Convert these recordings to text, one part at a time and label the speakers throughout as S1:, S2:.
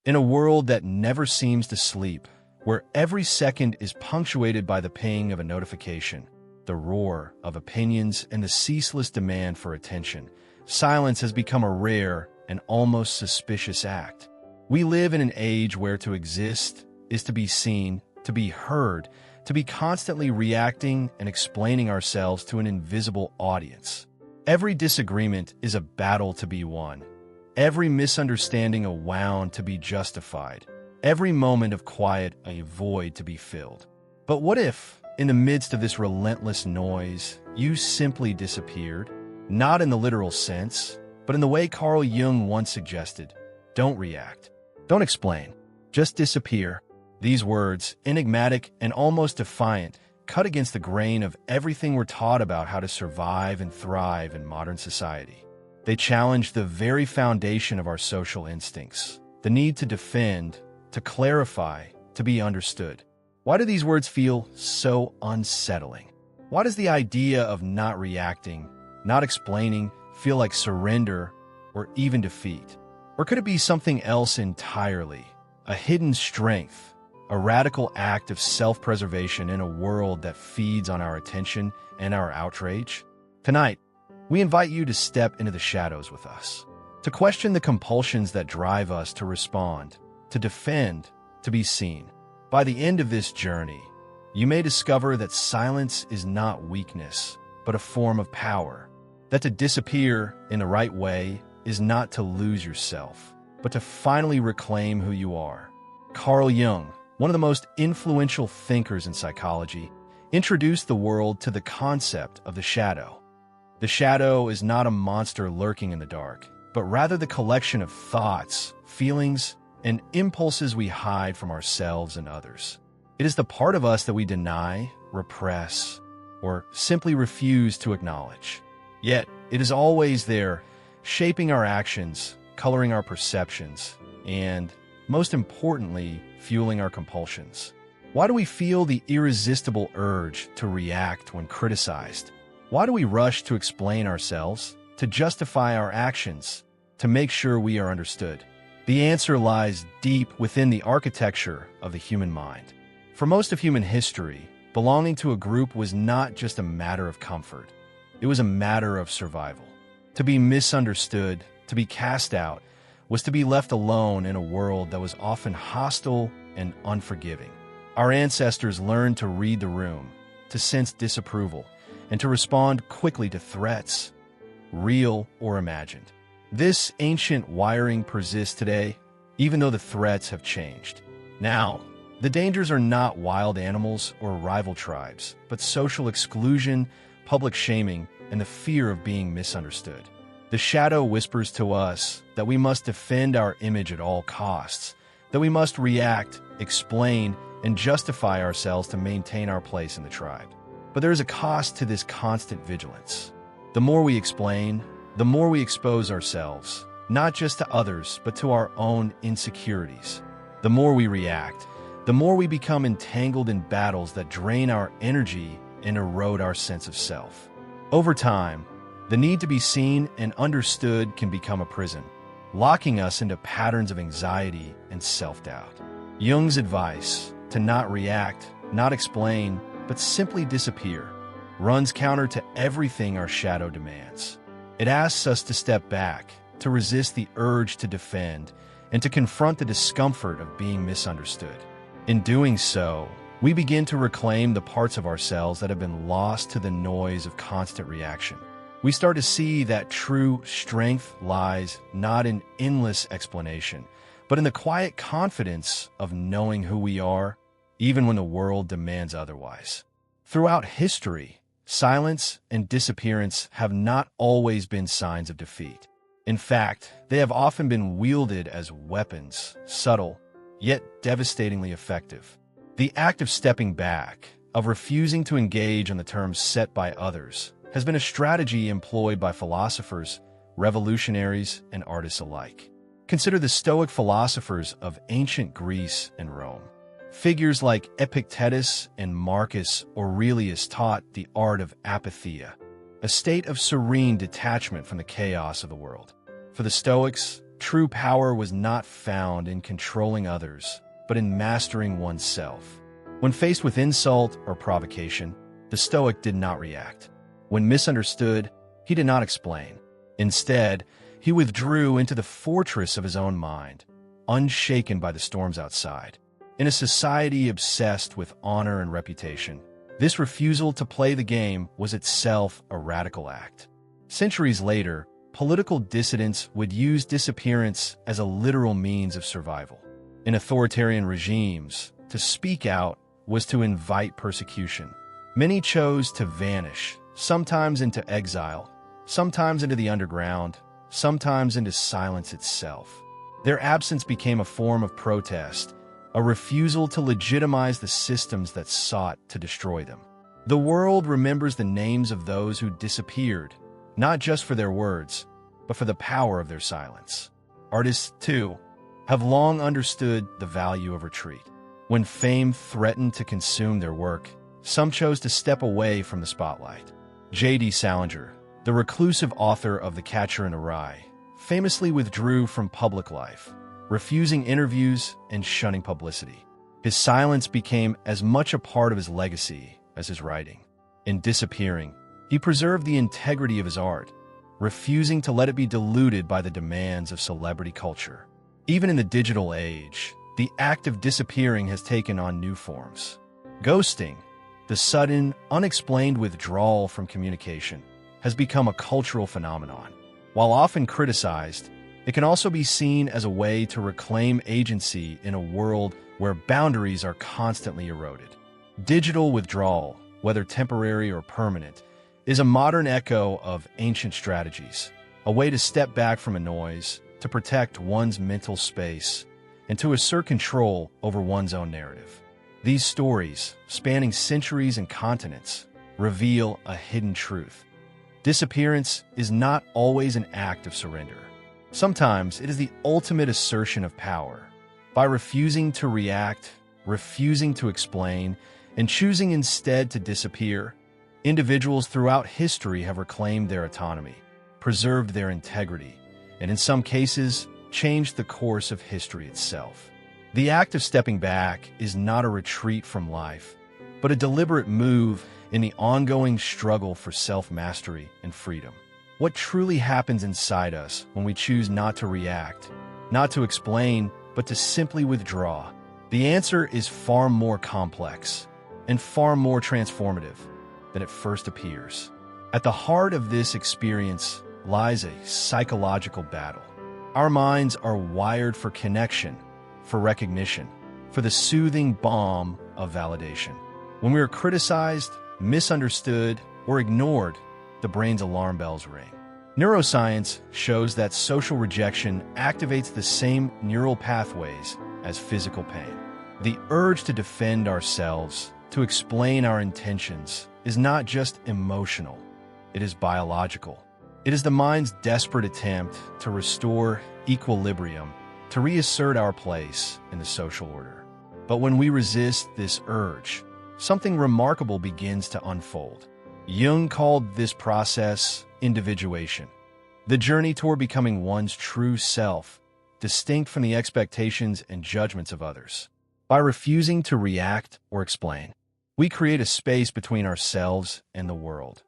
S1: In a world that never seems to sleep, where every second is punctuated by the ping of a notification, the roar of opinions, and the ceaseless demand for attention, silence has become a rare and almost suspicious act. We live in an age where to exist is to be seen, to be heard, to be constantly reacting and explaining ourselves to an invisible audience. Every disagreement is a battle to be won. Every misunderstanding a wound to be justified. Every moment of quiet a void to be filled. But what if, in the midst of this relentless noise, you simply disappeared? Not in the literal sense, but in the way Carl Jung once suggested. Don't react. Don't explain. Just disappear. These words, enigmatic and almost defiant, cut against the grain of everything we're taught about how to survive and thrive in modern society. They challenge the very foundation of our social instincts, the need to defend, to clarify, to be understood. Why do these words feel so unsettling? Why does the idea of not reacting, not explaining, feel like surrender or even defeat? Or could it be something else entirely? A hidden strength, a radical act of self-preservation in a world that feeds on our attention and our outrage? Tonight, we invite you to step into the shadows with us, to question the compulsions that drive us to respond, to defend, to be seen. By the end of this journey, you may discover that silence is not weakness, but a form of power. That to disappear in the right way is not to lose yourself, but to finally reclaim who you are. Carl Jung, one of the most influential thinkers in psychology, introduced the world to the concept of the shadow. The shadow is not a monster lurking in the dark, but rather the collection of thoughts, feelings, and impulses we hide from ourselves and others. It is the part of us that we deny, repress, or simply refuse to acknowledge. Yet, it is always there, shaping our actions, coloring our perceptions, and, most importantly, fueling our compulsions. Why do we feel the irresistible urge to react when criticized? Why do we rush to explain ourselves, to justify our actions, to make sure we are understood? The answer lies deep within the architecture of the human mind. For most of human history, belonging to a group was not just a matter of comfort. It was a matter of survival. To be misunderstood, to be cast out, was to be left alone in a world that was often hostile and unforgiving. Our ancestors learned to read the room, to sense disapproval, and to respond quickly to threats, real or imagined. This ancient wiring persists today, even though the threats have changed. Now, the dangers are not wild animals or rival tribes, but social exclusion, public shaming, and the fear of being misunderstood. The shadow whispers to us that we must defend our image at all costs, that we must react, explain, and justify ourselves to maintain our place in the tribe. But there is a cost to this constant vigilance. The more we explain, the more we expose ourselves, not just to others, but to our own insecurities. The more we react, the more we become entangled in battles that drain our energy and erode our sense of self. Over time, the need to be seen and understood can become a prison, locking us into patterns of anxiety and self-doubt. Jung's advice, to not react, not explain, but simply disappear, runs counter to everything our shadow demands. It asks us to step back, to resist the urge to defend, and to confront the discomfort of being misunderstood. In doing so, we begin to reclaim the parts of ourselves that have been lost to the noise of constant reaction. We start to see that true strength lies not in endless explanation, but in the quiet confidence of knowing who we are, even when the world demands otherwise. Throughout history, silence and disappearance have not always been signs of defeat. In fact, they have often been wielded as weapons, subtle, yet devastatingly effective. The act of stepping back, of refusing to engage on the terms set by others, has been a strategy employed by philosophers, revolutionaries, and artists alike. Consider the Stoic philosophers of ancient Greece and Rome. Figures like Epictetus and Marcus Aurelius taught the art of apatheia, a state of serene detachment from the chaos of the world. For the Stoics, True power was not found in controlling others, but in mastering oneself. When faced with insult or provocation, the Stoic did not react. When misunderstood, he did not explain. Instead, he withdrew into the fortress of his own mind, unshaken by the storms outside. In a society obsessed with honor and reputation, this refusal to play the game was itself a radical act. Centuries later, political dissidents would use disappearance as a literal means of survival. In authoritarian regimes, to speak out was to invite persecution. Many chose to vanish, sometimes into exile, sometimes into the underground, sometimes into silence itself. Their absence became a form of protest, a refusal to legitimize the systems that sought to destroy them. The world remembers the names of those who disappeared, not just for their words, but for the power of their silence. Artists, too, have long understood the value of retreat. When fame threatened to consume their work, some chose to step away from the spotlight. J.D. Salinger, the reclusive author of The Catcher in the Rye, famously withdrew from public life, refusing interviews and shunning publicity. His silence became as much a part of his legacy as his writing. In disappearing, he preserved the integrity of his art, refusing to let it be diluted by the demands of celebrity culture. Even in the digital age, the act of disappearing has taken on new forms. Ghosting, the sudden, unexplained withdrawal from communication, has become a cultural phenomenon. While often criticized, it can also be seen as a way to reclaim agency in a world where boundaries are constantly eroded. Digital withdrawal, whether temporary or permanent, is a modern echo of ancient strategies, a way to step back from a noise, to protect one's mental space, and to assert control over one's own narrative. These stories, spanning centuries and continents, reveal a hidden truth. Disappearance is not always an act of surrender. Sometimes it is the ultimate assertion of power. By refusing to react, refusing to explain, and choosing instead to disappear, individuals throughout history have reclaimed their autonomy, preserved their integrity, and in some cases, changed the course of history itself. The act of stepping back is not a retreat from life, but a deliberate move in the ongoing struggle for self-mastery and freedom. What truly happens inside us when we choose not to react, not to explain, but to simply withdraw? The answer is far more complex and far more transformative than it first appears. At the heart of this experience lies a psychological battle. Our minds are wired for connection, for recognition, for the soothing balm of validation. When we are criticized, misunderstood, or ignored, the brain's alarm bells ring. Neuroscience shows that social rejection activates the same neural pathways as physical pain. The urge to defend ourselves, to explain our intentions, is not just emotional, it is biological. It is the mind's desperate attempt to restore equilibrium, to reassert our place in the social order. But when we resist this urge, something remarkable begins to unfold. Jung called this process individuation, the journey toward becoming one's true self, distinct from the expectations and judgments of others. By refusing to react or explain, we create a space between ourselves and the world.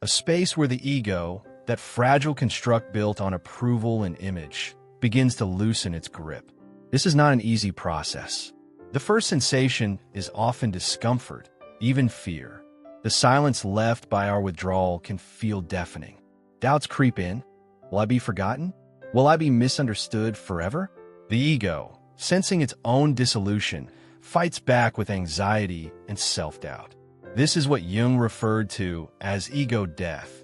S1: A space where the ego, that fragile construct built on approval and image, begins to loosen its grip. This is not an easy process. The first sensation is often discomfort, even fear. The silence left by our withdrawal can feel deafening. Doubts creep in. Will I be forgotten? Will I be misunderstood forever? The ego, sensing its own dissolution, fights back with anxiety and self-doubt. This is what Jung referred to as ego death,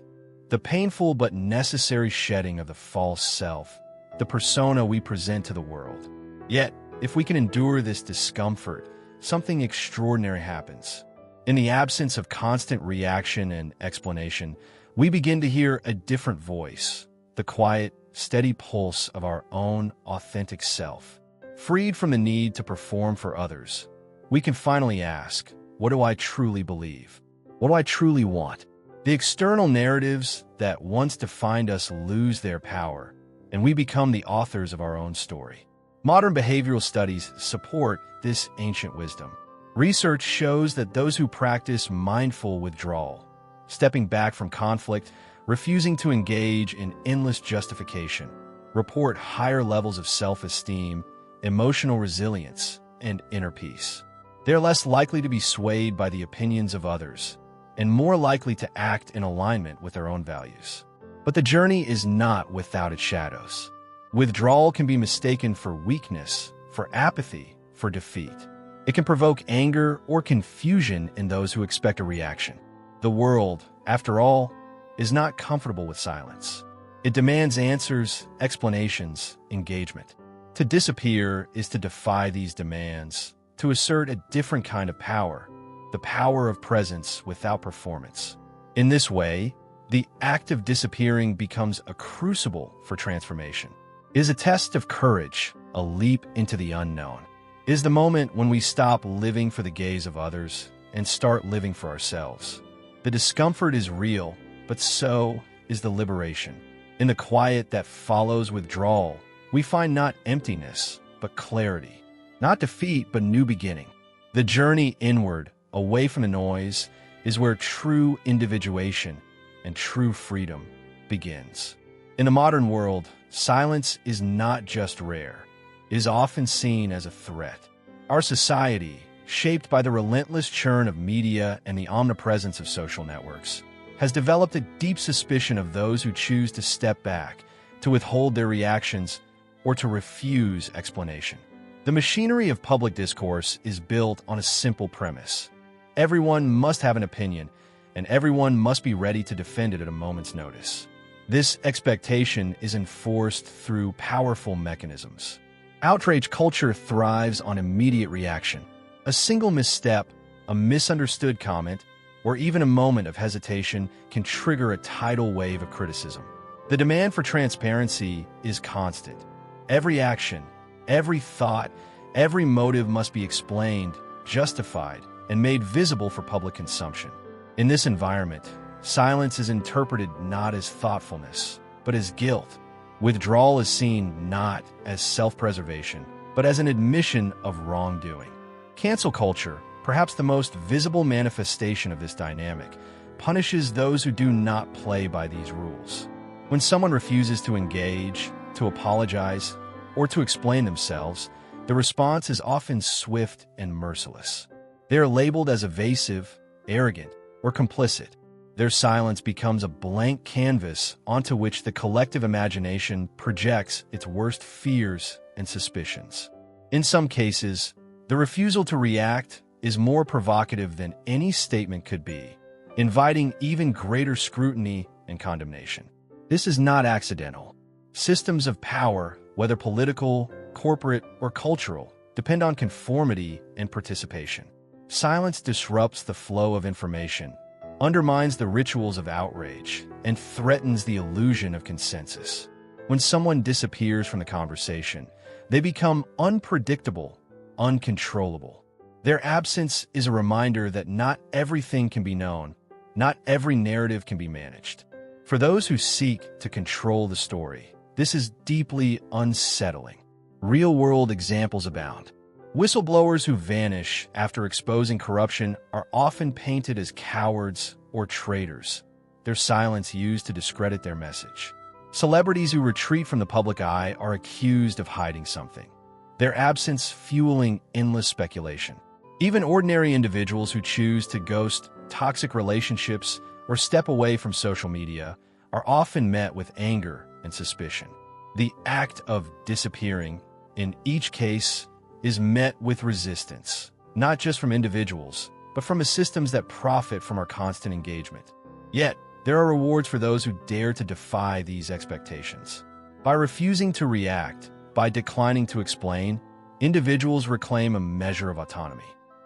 S1: the painful but necessary shedding of the false self, the persona we present to the world. Yet, if we can endure this discomfort, something extraordinary happens. In the absence of constant reaction and explanation, we begin to hear a different voice, the quiet, steady pulse of our own authentic self. Freed from the need to perform for others, we can finally ask, what do I truly believe? What do I truly want? The external narratives that once defined us lose their power, and we become the authors of our own story. Modern behavioral studies support this ancient wisdom. Research shows that those who practice mindful withdrawal, stepping back from conflict, refusing to engage in endless justification, report higher levels of self-esteem, emotional resilience, and inner peace. They're less likely to be swayed by the opinions of others and more likely to act in alignment with their own values. But the journey is not without its shadows. Withdrawal can be mistaken for weakness, for apathy, for defeat. It can provoke anger or confusion in those who expect a reaction. The world, after all, is not comfortable with silence. It demands answers, explanations, engagement. To disappear is to defy these demands, to assert a different kind of power, the power of presence without performance. In this way, the act of disappearing becomes a crucible for transformation. It is a test of courage, a leap into the unknown. It is the moment when we stop living for the gaze of others and start living for ourselves. The discomfort is real, but so is the liberation. In the quiet that follows withdrawal, we find not emptiness, but clarity. Not defeat, but new beginning. The journey inward, away from the noise, is where true individuation and true freedom begins. In the modern world, silence is not just rare. It is often seen as a threat. Our society, shaped by the relentless churn of media and the omnipresence of social networks, has developed a deep suspicion of those who choose to step back, to withhold their reactions, or to refuse explanation. The machinery of public discourse is built on a simple premise. Everyone must have an opinion, and everyone must be ready to defend it at a moment's notice. This expectation is enforced through powerful mechanisms. Outrage culture thrives on immediate reaction. A single misstep, a misunderstood comment, or even a moment of hesitation can trigger a tidal wave of criticism. The demand for transparency is constant. Every action, every thought, every motive must be explained, justified, and made visible for public consumption. In this environment, silence is interpreted not as thoughtfulness, but as guilt. Withdrawal is seen not as self-preservation, but as an admission of wrongdoing. Cancel culture, perhaps the most visible manifestation of this dynamic, punishes those who do not play by these rules. When someone refuses to engage, to apologize, or to explain themselves, the response is often swift and merciless. They are labeled as evasive, arrogant, or complicit. Their silence becomes a blank canvas onto which the collective imagination projects its worst fears and suspicions. In some cases, the refusal to react is more provocative than any statement could be, inviting even greater scrutiny and condemnation. This is not accidental. Systems of power, whether political, corporate, or cultural, depend on conformity and participation. Silence disrupts the flow of information, undermines the rituals of outrage, and threatens the illusion of consensus. When someone disappears from the conversation, they become unpredictable, uncontrollable. Their absence is a reminder that not everything can be known, not every narrative can be managed. For those who seek to control the story, this is deeply unsettling. Real-world examples abound. Whistleblowers who vanish after exposing corruption are often painted as cowards or traitors, their silence used to discredit their message. Celebrities who retreat from the public eye are accused of hiding something, their absence fueling endless speculation. Even ordinary individuals who choose to ghost toxic relationships or step away from social media are often met with anger and suspicion. The act of disappearing, in each case, is met with resistance, not just from individuals, but from the systems that profit from our constant engagement. Yet, there are rewards for those who dare to defy these expectations. By refusing to react, by declining to explain, individuals reclaim a measure of autonomy.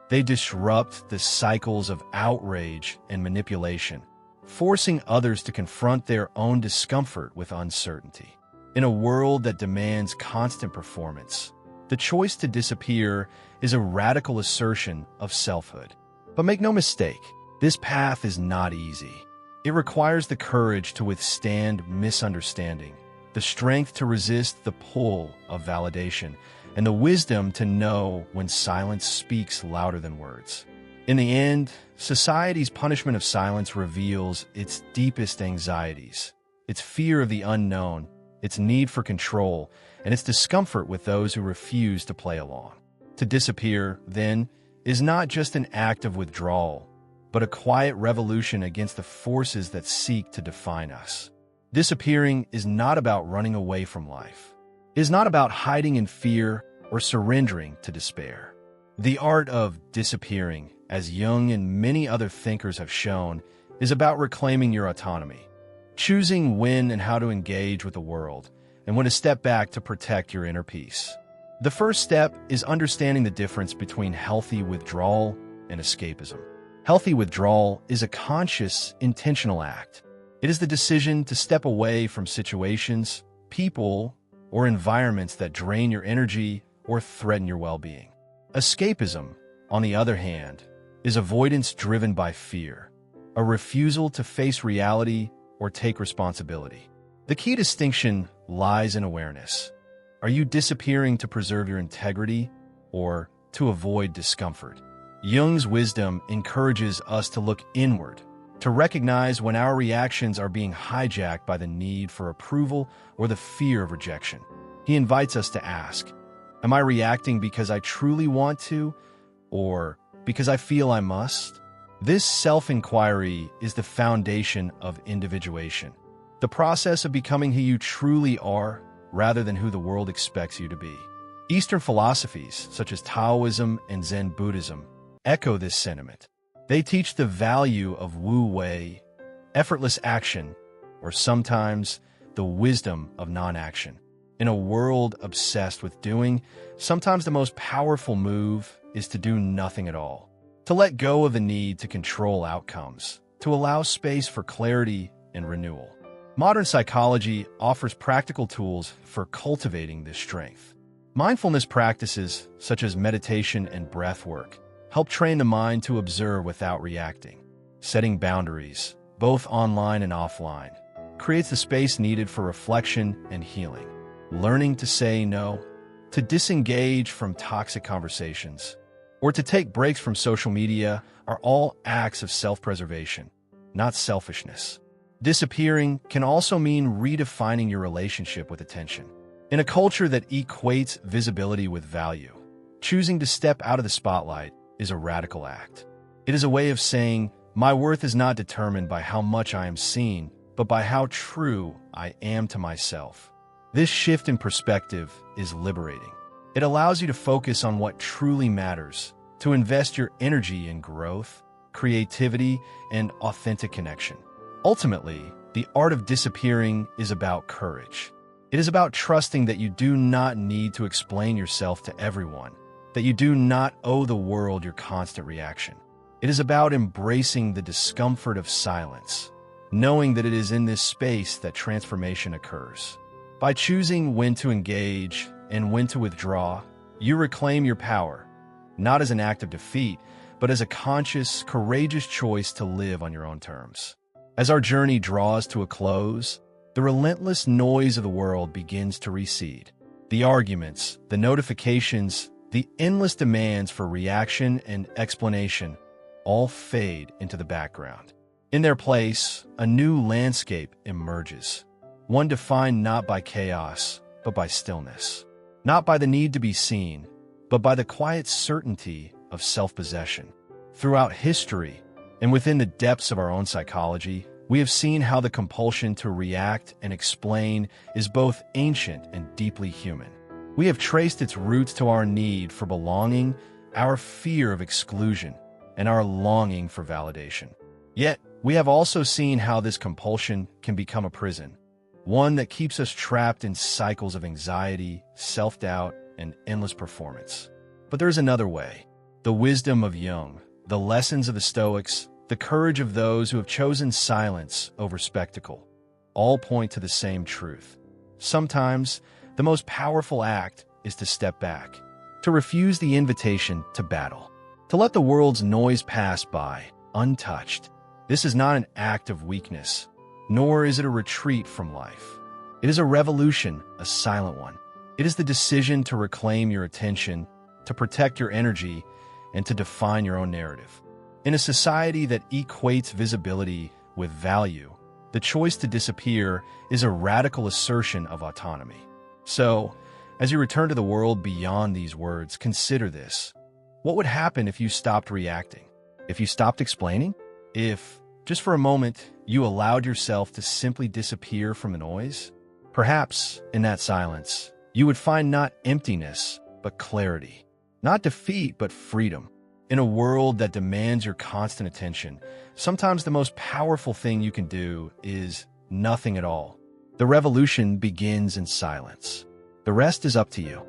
S1: They disrupt the cycles of outrage and manipulation, forcing others to confront their own discomfort with uncertainty. In a world that demands constant performance, the choice to disappear is a radical assertion of selfhood. But make no mistake, this path is not easy. It requires the courage to withstand misunderstanding, the strength to resist the pull of validation, and the wisdom to know when silence speaks louder than words. In the end, society's punishment of silence reveals its deepest anxieties, its fear of the unknown, its need for control, and its discomfort with those who refuse to play along. To disappear, then, is not just an act of withdrawal, but a quiet revolution against the forces that seek to define us. Disappearing is not about running away from life. It is not about hiding in fear or surrendering to despair. The art of disappearing, as Jung and many other thinkers have shown, is about reclaiming your autonomy, choosing when and how to engage with the world, and when to step back to protect your inner peace. The first step is understanding the difference between healthy withdrawal and escapism. Healthy withdrawal is a conscious, intentional act. It is the decision to step away from situations, people, or environments that drain your energy or threaten your well-being. Escapism, on the other hand, is avoidance driven by fear, a refusal to face reality or take responsibility. The key distinction lies in awareness. Are you disappearing to preserve your integrity or to avoid discomfort? Jung's wisdom encourages us to look inward, to recognize when our reactions are being hijacked by the need for approval or the fear of rejection. He invites us to ask, am I reacting because I truly want to, or because I feel I must? This self-inquiry is the foundation of individuation, the process of becoming who you truly are rather than who the world expects you to be. Eastern philosophies, such as Taoism and Zen Buddhism, echo this sentiment. They teach the value of wu-wei, effortless action, or sometimes the wisdom of non-action. In a world obsessed with doing, sometimes the most powerful move is to do nothing at all, to let go of the need to control outcomes, to allow space for clarity and renewal. Modern psychology offers practical tools for cultivating this strength. Mindfulness practices, such as meditation and breath work, help train the mind to observe without reacting. Setting boundaries, both online and offline, creates the space needed for reflection and healing. Learning to say no, to disengage from toxic conversations, or to take breaks from social media are all acts of self-preservation, not selfishness. Disappearing can also mean redefining your relationship with attention. In a culture that equates visibility with value, choosing to step out of the spotlight is a radical act. It is a way of saying, my worth is not determined by how much I am seen, but by how true I am to myself. This shift in perspective is liberating. It allows you to focus on what truly matters, to invest your energy in growth, creativity, and authentic connection. Ultimately, the art of disappearing is about courage. It is about trusting that you do not need to explain yourself to everyone, that you do not owe the world your constant reaction. It is about embracing the discomfort of silence, knowing that it is in this space that transformation occurs. By choosing when to engage and when to withdraw, you reclaim your power, not as an act of defeat, but as a conscious, courageous choice to live on your own terms. As our journey draws to a close, the relentless noise of the world begins to recede. The arguments, the notifications, the endless demands for reaction and explanation all fade into the background. In their place, a new landscape emerges, one defined not by chaos, but by stillness, not by the need to be seen, but by the quiet certainty of self-possession. Throughout history, and within the depths of our own psychology, we have seen how the compulsion to react and explain is both ancient and deeply human. We have traced its roots to our need for belonging, our fear of exclusion, and our longing for validation. Yet, we have also seen how this compulsion can become a prison, one that keeps us trapped in cycles of anxiety, self-doubt, and endless performance. But there's another way. The wisdom of Jung, the lessons of the Stoics, the courage of those who have chosen silence over spectacle, all point to the same truth. Sometimes, the most powerful act is to step back, to refuse the invitation to battle, to let the world's noise pass by, untouched. This is not an act of weakness, nor is it a retreat from life. It is a revolution, a silent one. It is the decision to reclaim your attention, to protect your energy, and to define your own narrative. In a society that equates visibility with value, the choice to disappear is a radical assertion of autonomy. So, as you return to the world beyond these words, consider this. What would happen if you stopped reacting? If you stopped explaining? If, just for a moment, you allowed yourself to simply disappear from the noise? Perhaps, in that silence, you would find not emptiness, but clarity. Not defeat, but freedom. In a world that demands your constant attention, sometimes the most powerful thing you can do is nothing at all. The revolution begins in silence. The rest is up to you.